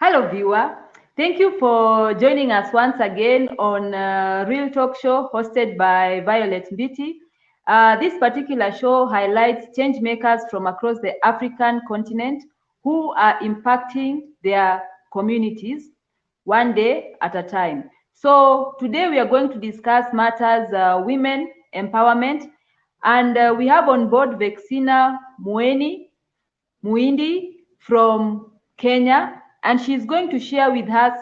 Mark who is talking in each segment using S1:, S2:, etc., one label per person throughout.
S1: Hello, viewer. Thank you for joining us once again on Real Talk Show hosted by Violet Mbiti. This particular show highlights change makers from across the African continent who are impacting their communities one day at a time. So today we are going to discuss matters women empowerment, and we have on board Vexinah Mueni from Kenya, and she's going to share with us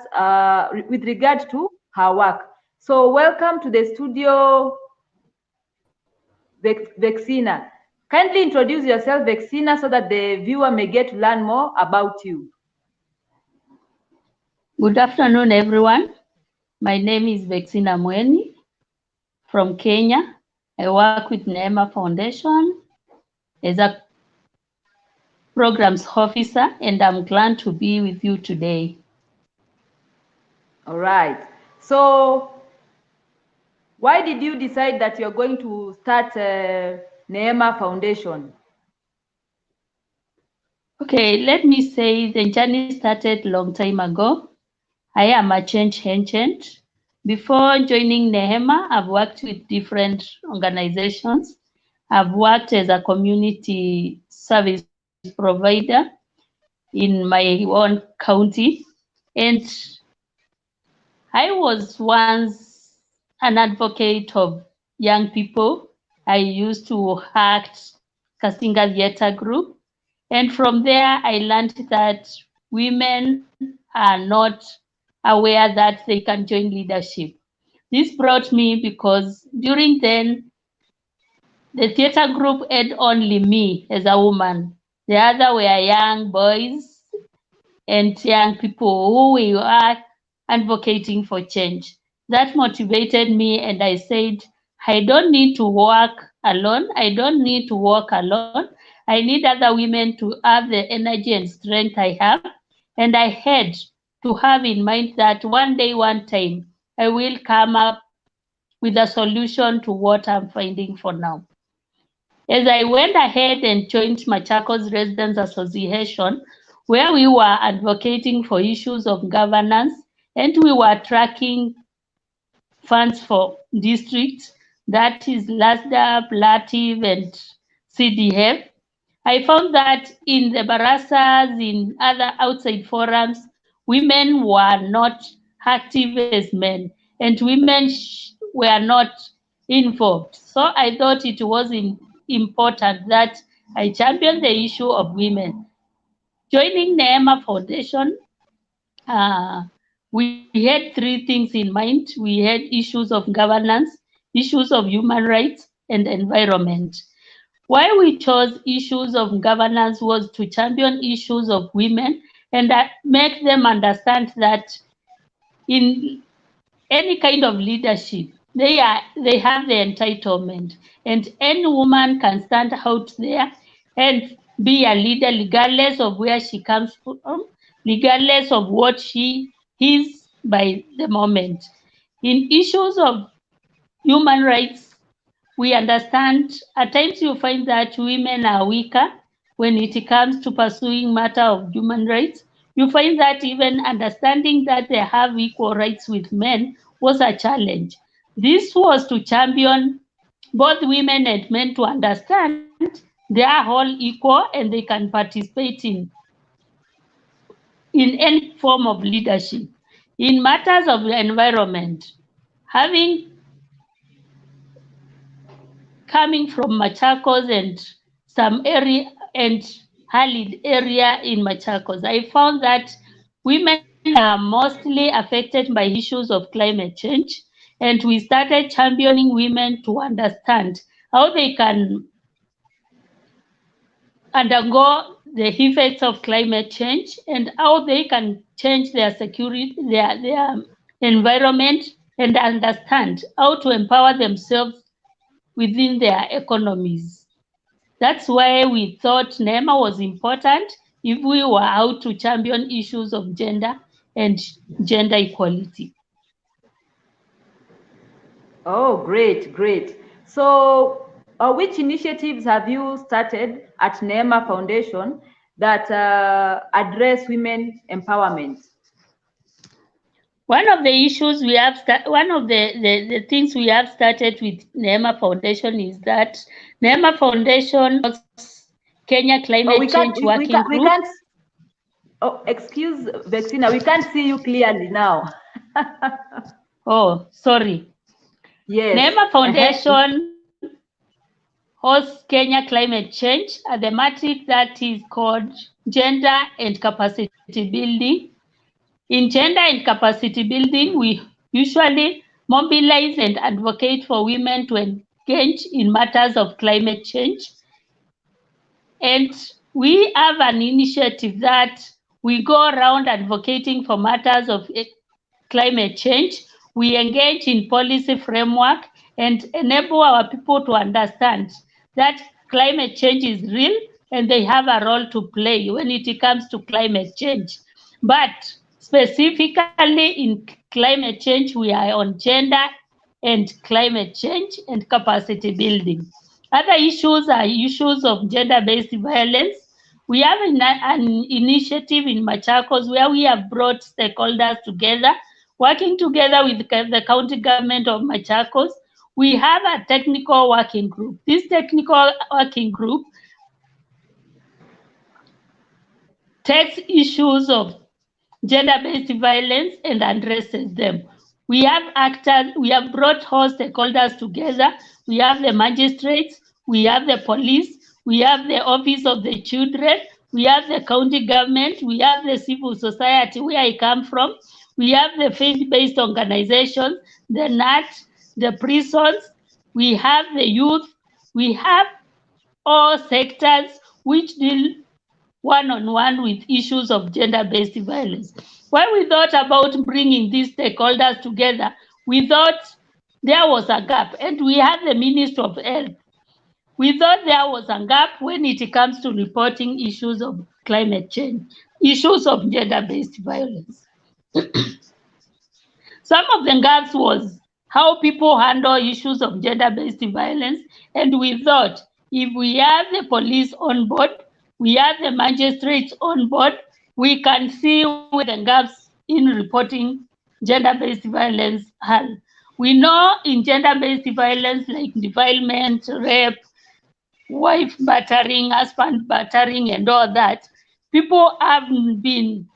S1: with regard to her work. So welcome to the studio, Vexinah. Kindly introduce yourself, Vexinah, so that the viewer may get to learn more about you.
S2: Good afternoon, everyone. My name is Vexinah Mueni from Kenya. I work with Neema Foundation as a programs officer, and I'm glad to be with you today.
S1: All right. So why did you decide that you're going to start Neema Foundation?
S2: Okay, let me say the journey started a long time ago. I am a change agent. Before joining Neema, I've worked with different organizations. I've worked as a community service provider in my own county, and I was once an advocate of young people. I used to act Kasinga Theatre Group, and from there I learned that women are not aware that they can join leadership. This brought me because during then the theatre group had only me as a woman. The other were young boys and young people who we are advocating for change. That motivated me, and I said, I don't need to work alone. I don't need to work alone. I need other women to have the energy and strength I have. And I had to have in mind that one day, one time, I will come up with a solution to what I'm finding for now. As I went ahead and joined Machakos Residents Association, where we were advocating for issues of governance and we were tracking funds for districts, that is LASDA, PLATIV, and CDF. I found that in the barasas, in other outside forums, women were not active as men, and women were not involved. So I thought it was important that I champion the issue of women. Joining Neema Foundation, we had three things in mind. We had issues of governance, issues of human rights, and environment. Why we chose issues of governance was to champion issues of women and make them understand that in any kind of leadership, they have the entitlement, and any woman can stand out there and be a leader regardless of where she comes from, regardless of what she is by the moment. In issues of human rights, we understand at times you find that women are weaker when it comes to pursuing matter of human rights. You find that even understanding that they have equal rights with men was a challenge. This was to champion both women and men to understand they are all equal and they can participate in any form of leadership. In matters of the environment, having coming from Machakos and some area and Halid area in Machakos, I found that women are mostly affected by issues of climate change, and we started championing women to understand how they can undergo the effects of climate change and how they can change their security, their environment, and understand how to empower themselves within their economies. That's why we thought NEMA was important if we were out to champion issues of gender and gender equality.
S1: Oh, great, great. So, which initiatives have you started at Neema Foundation that address women empowerment?
S2: One of the issues we have, one of the things we have started with Neema Foundation is that Neema Foundation Kenya Climate Change Working Group.
S1: We can't. Oh, excuse Vexinah, we can't see you clearly now.
S2: Oh, sorry.
S1: Yes.
S2: Neema Foundation hosts Kenya Climate Change, a thematic that is called Gender and Capacity Building. In gender and capacity building, we usually mobilize and advocate for women to engage in matters of climate change. And we have an initiative that we go around advocating for matters of climate change. We engage in policy framework and enable our people to understand that climate change is real and they have a role to play when it comes to climate change. But specifically in climate change, we are on gender and climate change and capacity building. Other issues are issues of gender-based violence. We have an initiative in Machakos where we have brought stakeholders together, working together with the county government of Machakos. We have a technical working group. This technical working group takes issues of gender-based violence and addresses them. We have actors, we have brought all stakeholders together. We have the magistrates, we have the police, we have the office of the children, we have the county government, we have the civil society where I come from, we have the faith-based organizations, the NAT, the prisons, we have the youth, we have all sectors which deal one-on-one with issues of gender-based violence. When we thought about bringing these stakeholders together, we thought there was a gap, and we had the Minister of Health. We thought there was a gap when it comes to reporting issues of climate change, issues of gender-based violence. Some of the gaps was how people handle issues of gender-based violence, and we thought if we have the police on board, we have the magistrates on board, we can see where the gaps in reporting gender-based violence are. We know in gender-based violence like defilement, rape, wife battering, husband battering, and all that, people have been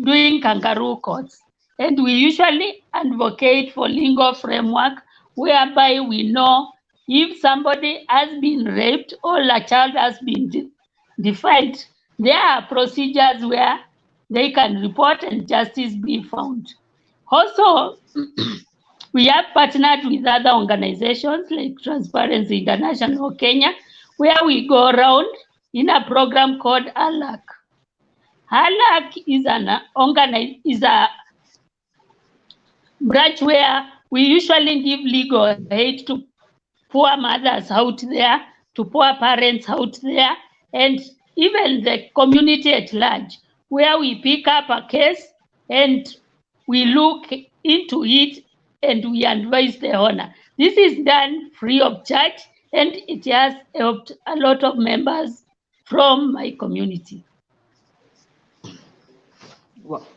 S2: doing kangaroo courts. And we usually advocate for legal framework whereby we know if somebody has been raped or a child has been defiled, there are procedures where they can report and justice be found. Also, we have partnered with other organizations like Transparency International Kenya, where we go around in a program called ALAC. ALAC is a branch where we usually give legal aid to poor mothers out there, to poor parents out there, and even the community at large, where we pick up a case and we look into it and we advise the owner. This is done free of charge, and it has helped a lot of members from my community.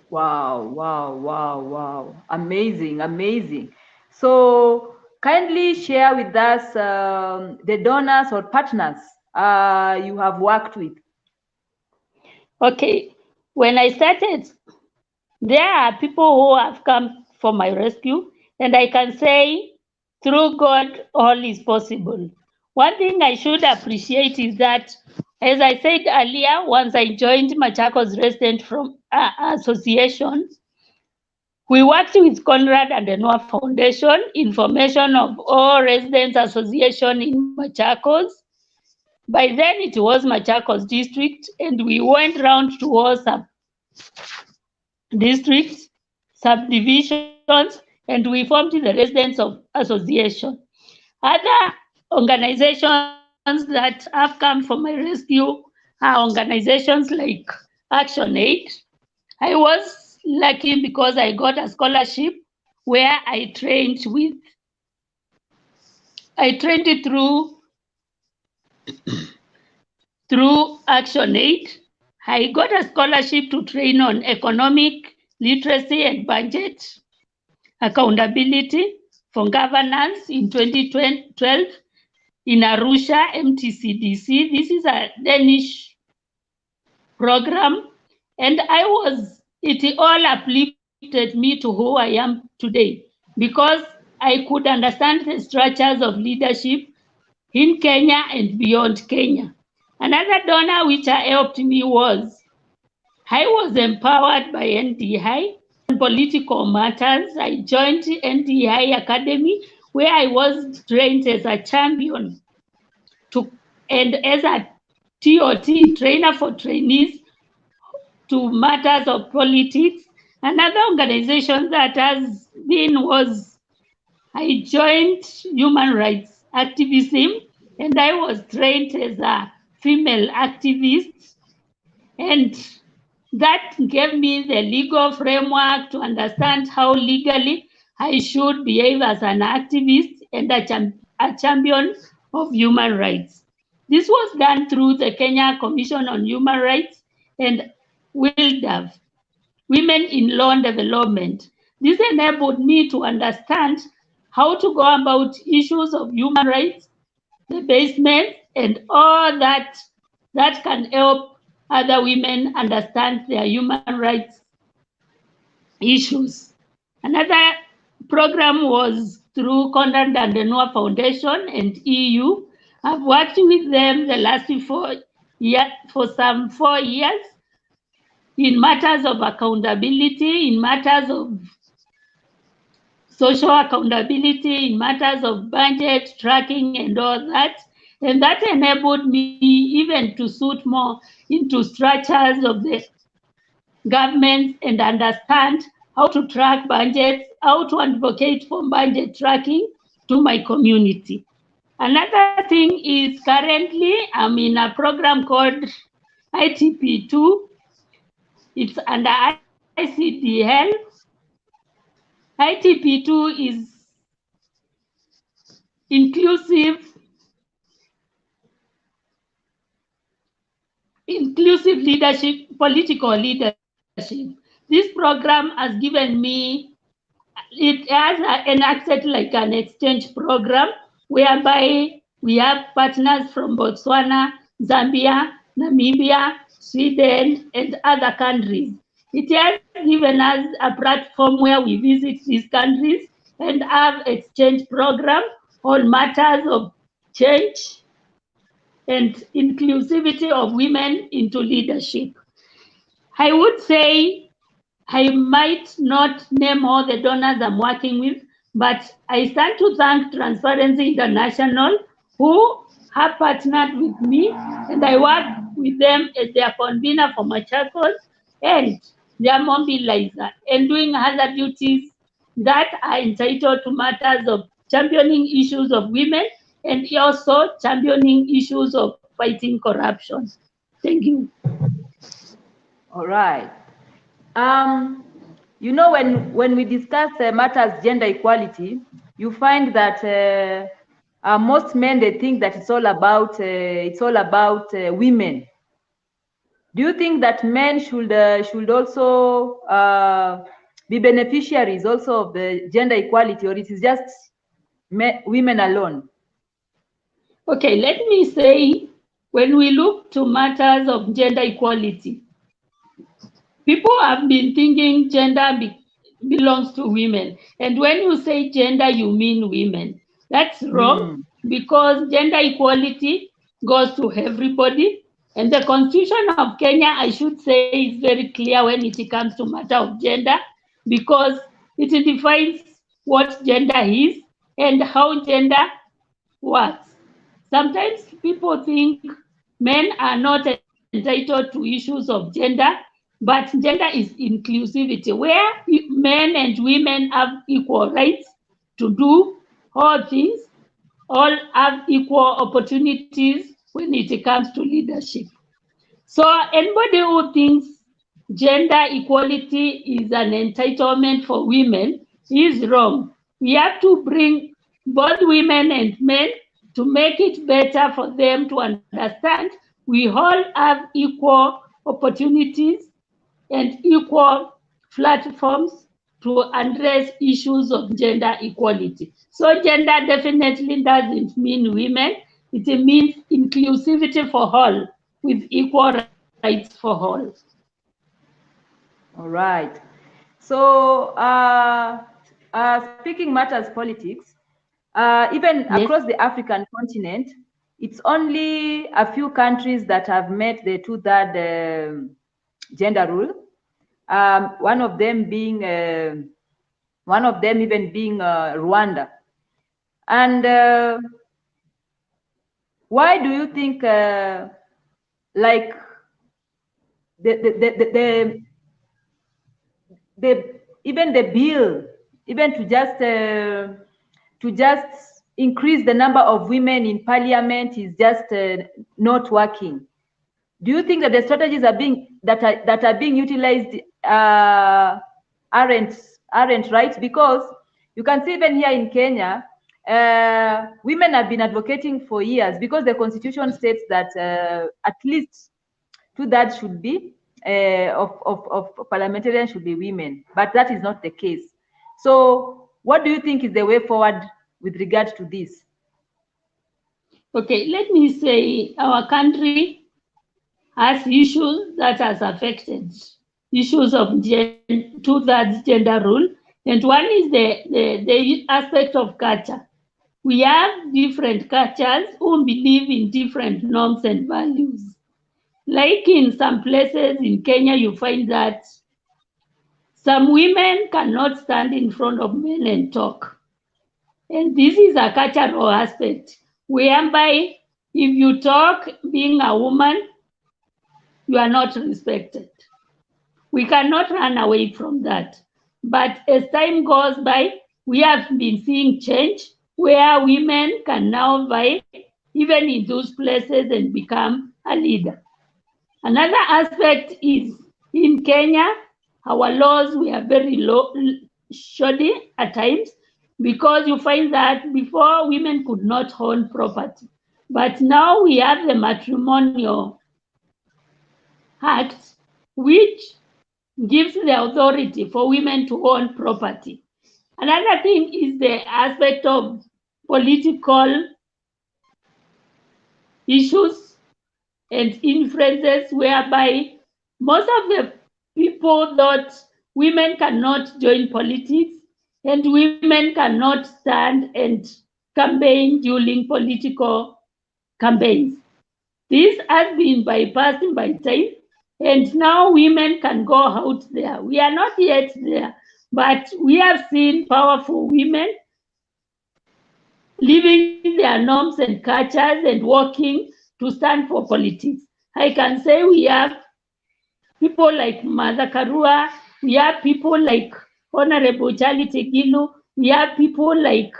S1: Wow. Amazing. So kindly share with us the donors or partners you have worked with.
S2: Okay, when I started, there are people who have come for my rescue, and I can say through God, all is possible. One thing I should appreciate is that, as I said earlier, once I joined Machakos Resident from Association, we worked with Conrad and the Noah Foundation in formation of all residents association in Machakos. By then it was Machakos district, and we went round to all districts, subdivisions, and we formed the residents of association. Other organizations that have come for my rescue are organizations like ActionAid. I was lucky because I got a scholarship where I trained through ActionAid, I got a scholarship to train on economic literacy and budget accountability for governance in 2012 in Arusha, MTCDC. This is a Danish program, and it all uplifted me to who I am today because I could understand the structures of leadership in Kenya and beyond Kenya. Another donor which helped me was I was empowered by NDI on political matters. I joined NDI Academy where I was trained as a champion and as a TOT, trainer for trainees to matters of politics. Another organization that has been was I joined human rights activism and I was trained as a female activist, and that gave me the legal framework to understand how legally I should behave as an activist and a champion of human rights. This was done through the Kenya Commission on Human Rights and WILDAV, Women in Law and Development. This enabled me to understand how to go about issues of human rights, the basement, and all that can help other women understand their human rights issues. Another program was through Konrad and Deneuve Foundation and EU. I've worked with them the last 4 years, for some 4 years, in matters of accountability, in matters of social accountability, in matters of budget tracking and all that. And that enabled me even to suit more into structures of the government and understand how to track budgets, how to advocate for budget tracking to my community. Another thing is currently I'm in a program called ITP2. It's under ICDL. ITP2 is inclusive leadership, political leadership. This program has given me, it has enacted like an exchange program whereby we have partners from Botswana, Zambia, Namibia, Sweden, and other countries. It has given us a platform where we visit these countries and have exchange program on matters of change and inclusivity of women into leadership. I would say I might not name all the donors I'm working with, but I stand to thank Transparency International, who have partnered with me, and I work with them as their convener for Machakos and their mobilizer, and doing other duties that are entitled to matters of championing issues of women and also championing issues of fighting corruption. Thank you.
S1: All right. You know, when we discuss matters gender equality, you find that most men, they think that it's all about women. Do you think that men should also be beneficiaries also of the gender equality, or it is just women alone?
S2: Okay, let me say, when we look to matters of gender equality, people have been thinking gender belongs to women. And when you say gender, you mean women. That's wrong, because gender equality goes to everybody. And the Constitution of Kenya, I should say, is very clear when it comes to matter of gender, because it defines what gender is and how gender works. Sometimes people think men are not entitled to issues of gender, but gender is inclusivity, where men and women have equal rights to do all things, all have equal opportunities when it comes to leadership. So anybody who thinks gender equality is an entitlement for women is wrong. We have to bring both women and men to make it better for them to understand we all have equal opportunities and equal platforms to address issues of gender equality. So gender definitely doesn't mean women, it means inclusivity for all with equal rights for all.
S1: All right. So, speaking matters politics, even
S2: Yes.
S1: across the African continent, it's only a few countries that have met the two-third gender rule. One of them even being Rwanda. And why do you think, like the even the bill, even to just increase the number of women in parliament is just not working? Do you think that the strategies are being utilized aren't right? Because you can see even here in Kenya, women have been advocating for years, because the constitution states that at least two-thirds should be of parliamentarians should be women, but that is not the case. So what do you think is the way forward with regard to this?
S2: Okay, let me say our country has issues that has affected issues of two-thirds gender rule, and one is the aspect of culture. We have different cultures who believe in different norms and values. Like in some places in Kenya, you find that some women cannot stand in front of men and talk. And this is a cultural aspect, whereby if you talk being a woman, you are not respected. We cannot run away from that. But as time goes by, we have been seeing change where women can now vie even in those places and become a leader. Another aspect is in Kenya, our laws were very shoddy at times, because you find that before women could not own property. But now we have the matrimonial act, which gives the authority for women to own property. Another thing is the aspect of political issues and influences, whereby most of the people thought women cannot join politics and women cannot stand and campaign during political campaigns. This has been bypassed by time, and now women can go out there. We are not yet there, but we have seen powerful women leaving their norms and cultures and working to stand for politics. I can say we have people like Mother Karua, we have people like Honorable Charity Gilu, we have people like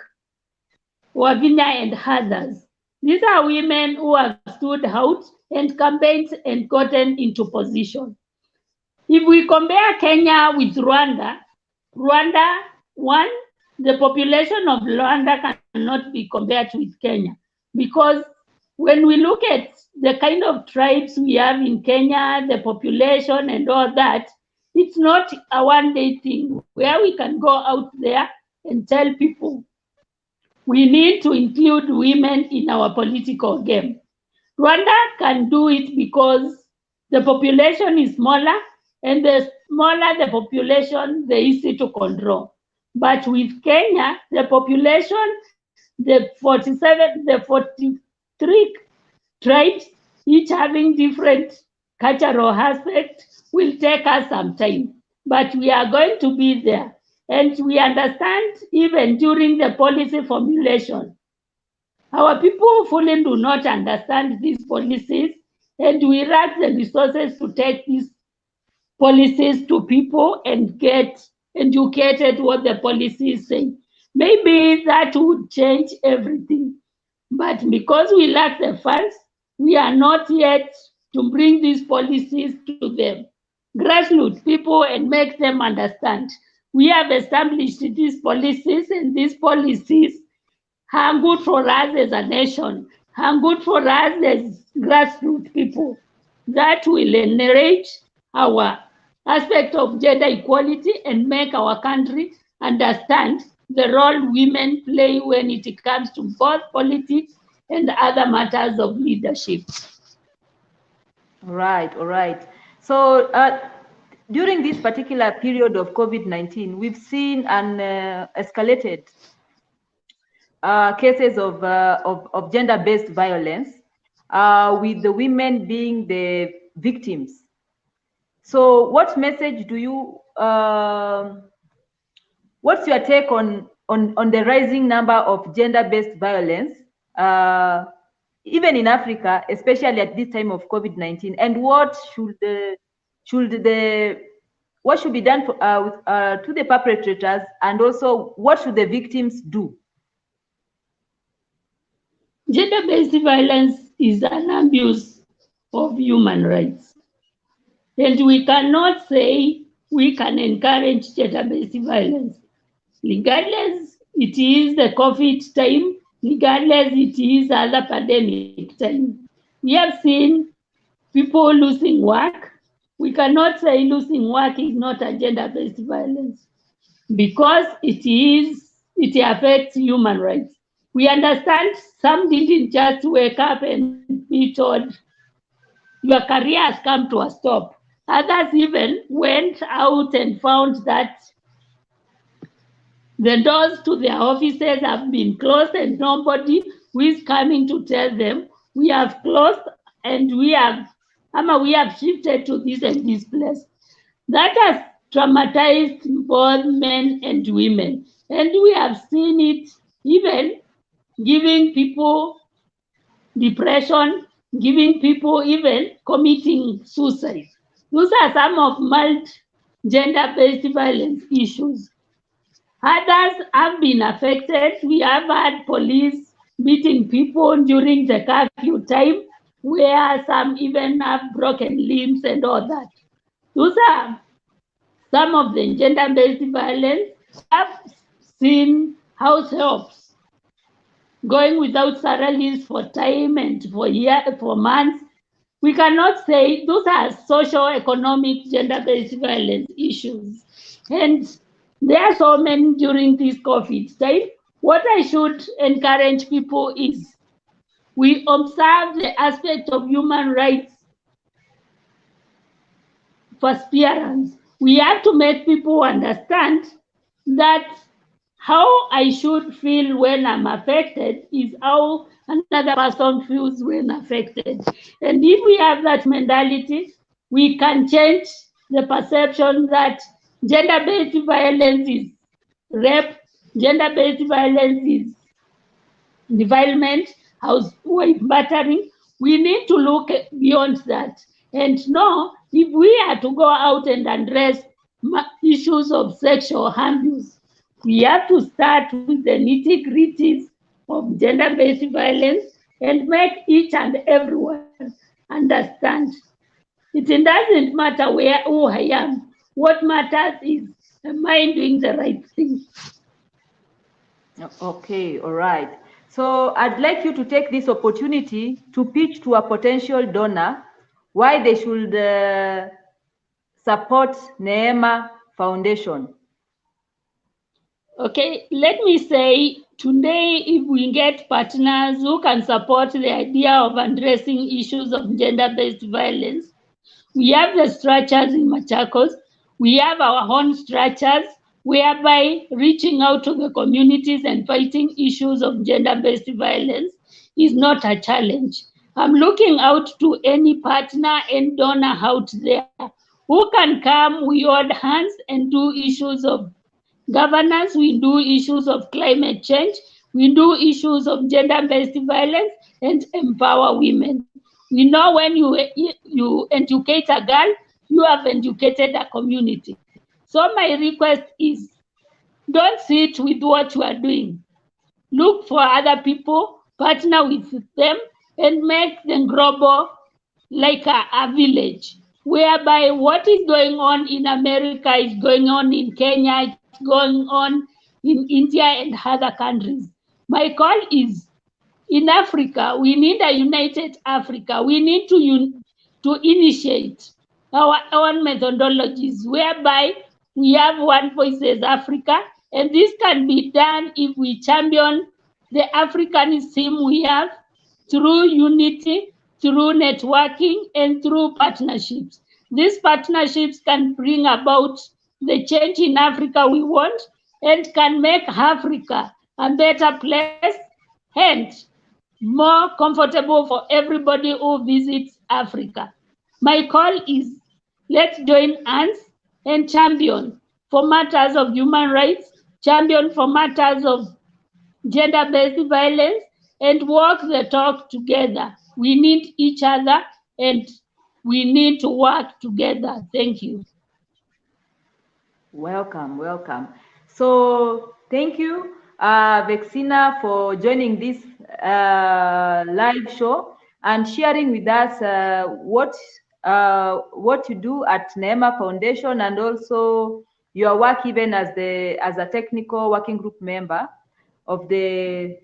S2: Wavinya and others. These are women who have stood out and campaigned and gotten into position. If we compare Kenya with Rwanda, one, the population of Rwanda cannot be compared with Kenya, because when we look at the kind of tribes we have in Kenya, the population and all that, it's not a one-day thing where we can go out there and tell people we need to include women in our political game. Rwanda can do it because the population is smaller, and the smaller the population, the easier to control. But with Kenya, the population, the 43 tribes, each having different cultural aspects, will take us some time. But we are going to be there. And we understand even during the policy formulation, our people fully do not understand these policies, and we lack the resources to take these policies to people and get educated what the policies say. Maybe that would change everything. But because we lack the funds, we are not yet to bring these policies to them, grassroots people, and make them understand. We have established these policies, and these policies are good for us as a nation, are good for us as grassroots people. that will enrich our aspect of gender equality and make our country understand the role women play when it comes to both politics and other matters of leadership.
S1: All right. So during this particular period of COVID-19, we've seen an escalated cases of gender-based violence, with the women being the victims. So what message do you, what's your take on the rising number of gender-based violence, even in Africa, especially at this time of COVID-19, and what should be done to the perpetrators, and also what should the victims do?
S2: Gender-based violence is an abuse of human rights. And we cannot say we can encourage gender-based violence. Regardless it is the COVID time, regardless it is other pandemic time. We have seen people losing work. We cannot say losing work is not a gender-based violence because it affects human rights. We understand some didn't just wake up and be told your career has come to a stop. Others even went out and found that the doors to their offices have been closed and nobody who is coming to tell them we have closed and we have shifted to this and this place. That has traumatized both men and women. And we have seen it even giving people depression, giving people even committing suicide. Those are some of mild gender-based violence issues. Others have been affected. We have had police beating people during the curfew time, where some even have broken limbs and all that. Those are some of the gender-based violence. We have seen house helps going without salaries for time and for months. We cannot say those are socio-economic gender-based violence issues. And there are so many during this COVID time. What I should encourage people is we observe the aspect of human rights perseverance. We have to make people understand that how I should feel when I'm affected is how another person feels when affected. And if we have that mentality, we can change the perception that gender-based violence is rape, gender-based violence is defilement, housewife battering. We need to look beyond that and know if we are to go out and address issues of sexual abuse, we have to start with the nitty-gritties of gender-based violence and make each and everyone understand. It doesn't matter who I am. What matters is, am I doing the right thing?
S1: Okay, all right. So I'd like you to take this opportunity to pitch to a potential donor why they should support Neema Foundation.
S2: Okay, let me say today, if we get partners who can support the idea of addressing issues of gender-based violence, we have the structures in Machakos, we have our own structures whereby reaching out to the communities and fighting issues of gender-based violence is not a challenge. I'm looking out to any partner and donor out there who can come, we hold hands and do issues of governance, we do issues of climate change, we do issues of gender-based violence and empower women. We know when you educate a girl, you have educated a community. So my request is, don't sit with what you are doing. Look for other people, partner with them, and make them global like a village, whereby what is going on in America is going on in Kenya, it's going on in India and other countries. My call is, in Africa, we need a united Africa. We need to to initiate our own methodologies whereby we have One Voices Africa, and this can be done if we champion the Africanism we have through unity, through networking, and through partnerships. These partnerships can bring about the change in Africa we want and can make Africa a better place and more comfortable for everybody who visits Africa. My call is, let's join hands and champion for matters of human rights, champion for matters of gender-based violence, and walk the talk together. We need each other and we need to work together. Thank you.
S1: Welcome, welcome. So thank you, Vexinah, for joining this live show and sharing with us what you do at Neema Foundation, and also your work even as a technical working group member of the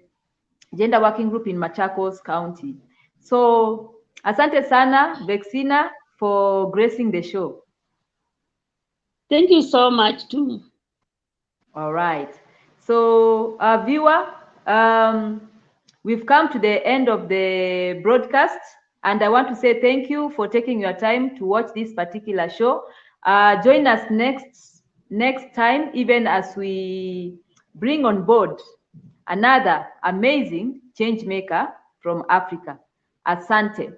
S1: gender working group in Machakos County. So asante sana Vexinah for gracing the show.
S2: Thank you so much too.
S1: All right. So, viewer, we've come to the end of the broadcast, and I want to say thank you for taking your time to watch this particular show. Join us next time, even as we bring on board another amazing change maker from Africa. Asante.